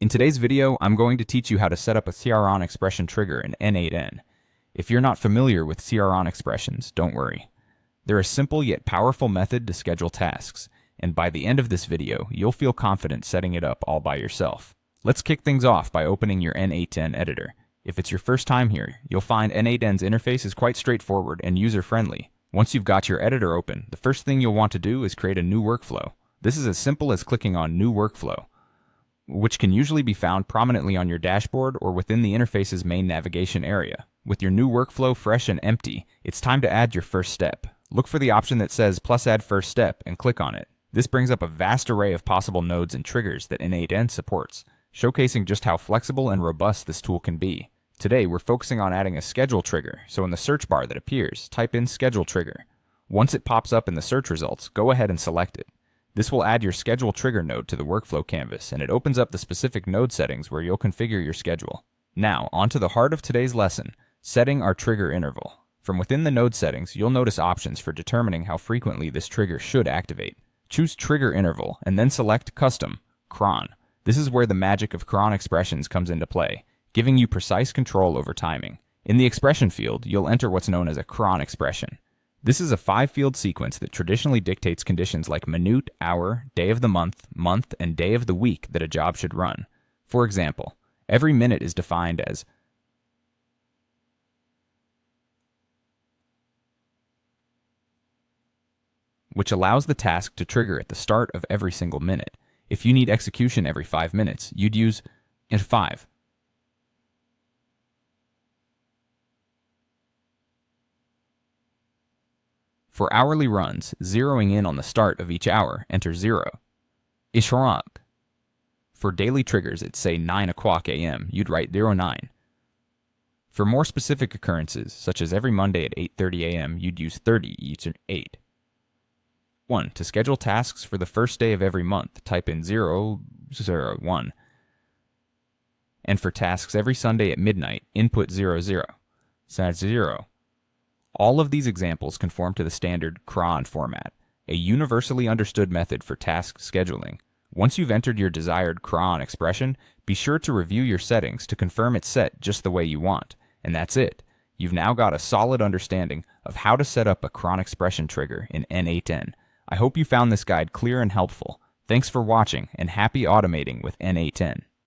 In today's video, I'm going to teach you how to set up a CRON expression trigger in n8n. If you're not familiar with CRON expressions, don't worry. They're a simple yet powerful method to schedule tasks, and by the end of this video, you'll feel confident setting it up all by yourself. Let's kick things off by opening your n8n editor. If it's your first time here, you'll find n8n's interface is quite straightforward and user-friendly. Once you've got your editor open, the first thing you'll want to do is create a new workflow. This is as simple as clicking on New Workflow, which can usually be found prominently on your dashboard or within the interface's main navigation area. With your new workflow fresh and empty, it's time to add your first step. Look for the option that says +Add First Step and click on it. This brings up a vast array of possible nodes and triggers that n8n supports, showcasing just how flexible and robust this tool can be. Today, we're focusing on adding a schedule trigger, so in the search bar that appears, type in Schedule Trigger. Once it pops up in the search results, go ahead and select it. This will add your schedule trigger node to the workflow canvas, and it opens up the specific node settings where you'll configure your schedule. Now, on to the heart of today's lesson, setting our trigger interval. From within the node settings, you'll notice options for determining how frequently this trigger should activate. Choose Trigger Interval, and then select Custom, CRON. This is where the magic of CRON expressions comes into play, giving you precise control over timing. In the expression field, you'll enter what's known as a CRON expression. This is a 5-field sequence that traditionally dictates conditions like minute, hour, day of the month, and day of the week that a job should run. For example, every minute is defined as which allows the task to trigger at the start of every single minute. If you need execution every 5 minutes, you'd use n5. For hourly runs, zeroing in on the start of each hour, enter 0. Ishraq. For daily triggers at say 9 o'clock a.m., you'd write 09. For more specific occurrences, such as every Monday at 8:30 a.m., you'd use 30 each 8. 1. To schedule tasks for the first day of every month, type in 001. And for tasks every Sunday at midnight, input 00. So that's 0. All of these examples conform to the standard CRON format, a universally understood method for task scheduling. Once you've entered your desired CRON expression, be sure to review your settings to confirm it's set just the way you want. And that's it. You've now got a solid understanding of how to set up a CRON expression trigger in n8n. I hope you found this guide clear and helpful. Thanks for watching, and happy automating with n8n.